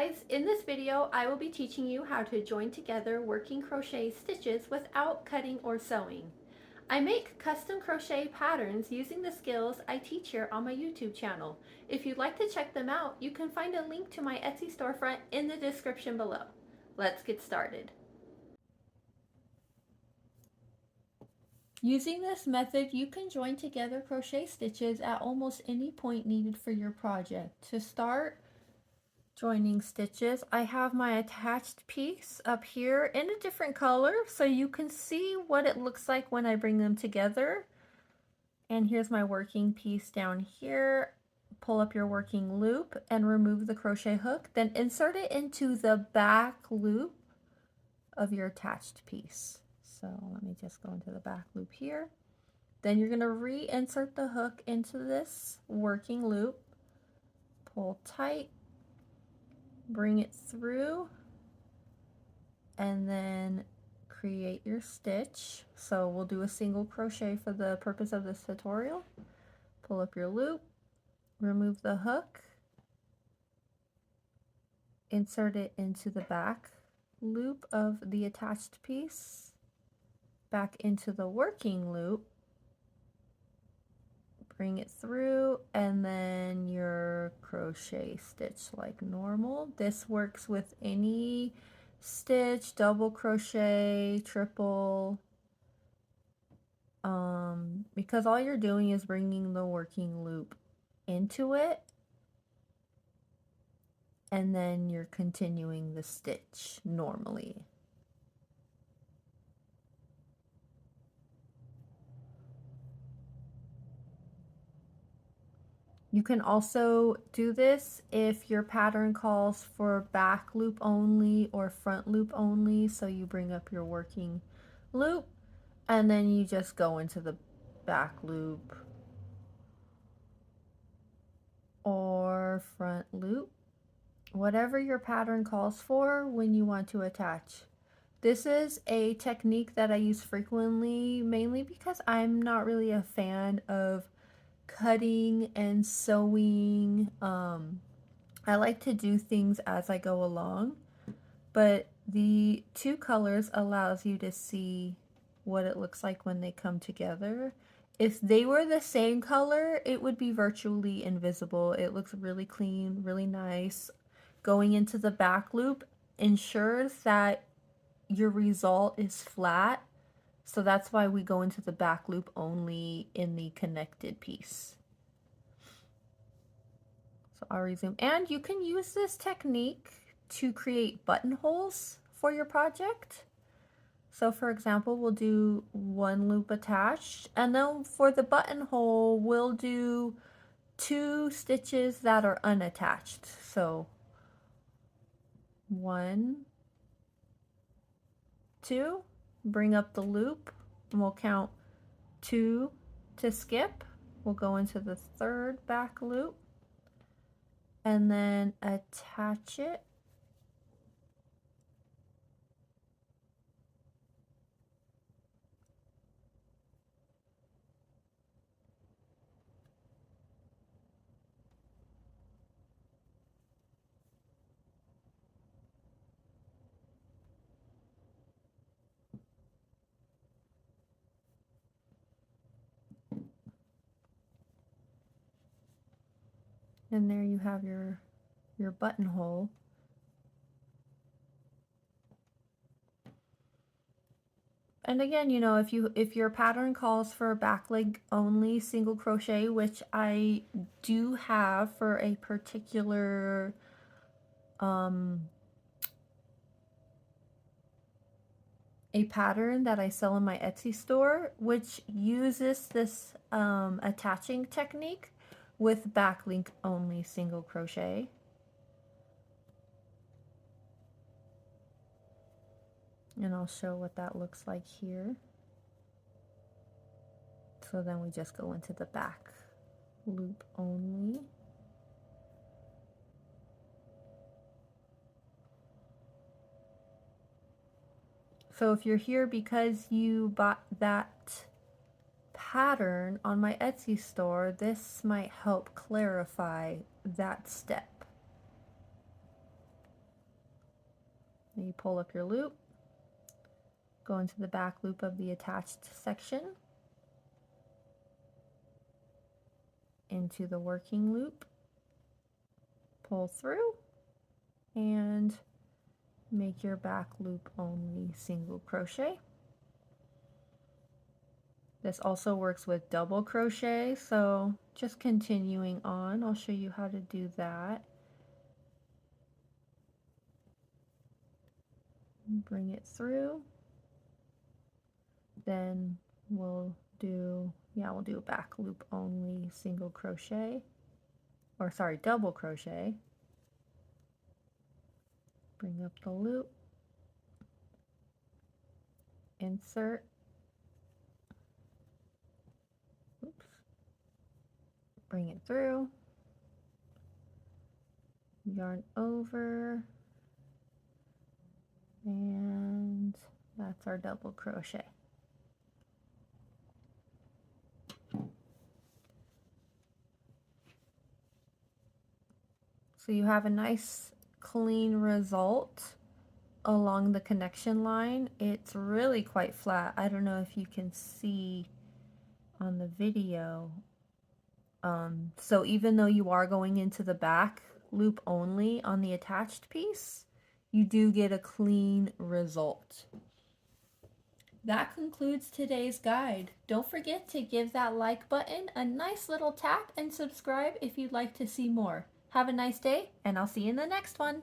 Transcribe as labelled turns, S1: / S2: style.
S1: guys, in this video I will be teaching you how to join together working crochet stitches without cutting or sewing. I make custom crochet patterns using the skills I teach here on my YouTube channel. If you'd like to check them out, you can find a link to my Etsy storefront in the description below. Let's get started. Using this method, you can join together crochet stitches at almost any point needed for your project. To start joining stitches, I have my attached piece up here in a different color so you can see what it looks like when I bring them together. And here's my working piece down here. Pull up your working loop and remove the crochet hook, then insert it into the back loop of your attached piece. So let me just go into the back loop here. Then you're going to reinsert the hook into this working loop, pull tight, bring it through, and then create your stitch. So we'll do a single crochet for the purpose of this tutorial. Pull up your loop, remove the hook, insert it into the back loop of the attached piece, back into the working loop, bring it through, and then your crochet stitch like normal. This works with any stitch, double crochet, triple, because all you're doing is bringing the working loop into it, and then you're continuing the stitch normally. You can also do this if your pattern calls for back loop only or front loop only. So you bring up your working loop and then you just go into the back loop or front loop, whatever your pattern calls for when you want to attach. This is a technique that I use frequently, mainly because I'm not really a fan of cutting and sewing. I like to do things as I go along, but the two colors allows you to see what it looks like when they come together. If they were the same color, it would be virtually invisible. It looks really clean, really nice. Going into the back loop ensures that your result is flat. So that's why we go into the back loop only in the connected piece. So I'll resume. And you can use this technique to create buttonholes for your project. So for example, we'll do one loop attached, and then for the buttonhole, we'll do 2 stitches that are unattached. So 1, 2, bring up the loop, and we'll count 2 to skip. We'll go into the 3rd back loop and then attach it. And there you have your buttonhole. And again, you know, if your pattern calls for back leg only single crochet, which I do have for a particular a pattern that I sell in my Etsy store, which uses this attaching technique with back leg only single crochet. And I'll show what that looks like here. So then we just go into the back loop only. So if you're here because you bought that pattern on my Etsy store, this might help clarify that step. Then you pull up your loop, go into the back loop of the attached section, into the working loop, pull through, and make your back loop only single crochet. This also works with double crochet, so just continuing on, I'll show you how to do that. Bring it through. Then we'll do a back loop only single crochet, or sorry, double crochet. Bring up the loop, insert, oops, bring it through, yarn over, and that's our double crochet. So you have a nice clean result along the connection line. It's really quite flat. I don't know if you can see on the video. So even though you are going into the back loop only on the attached piece, you do get a clean result. That concludes today's guide. Don't forget to give that like button a nice little tap and subscribe if you'd like to see more. Have a nice day, and I'll see you in the next one.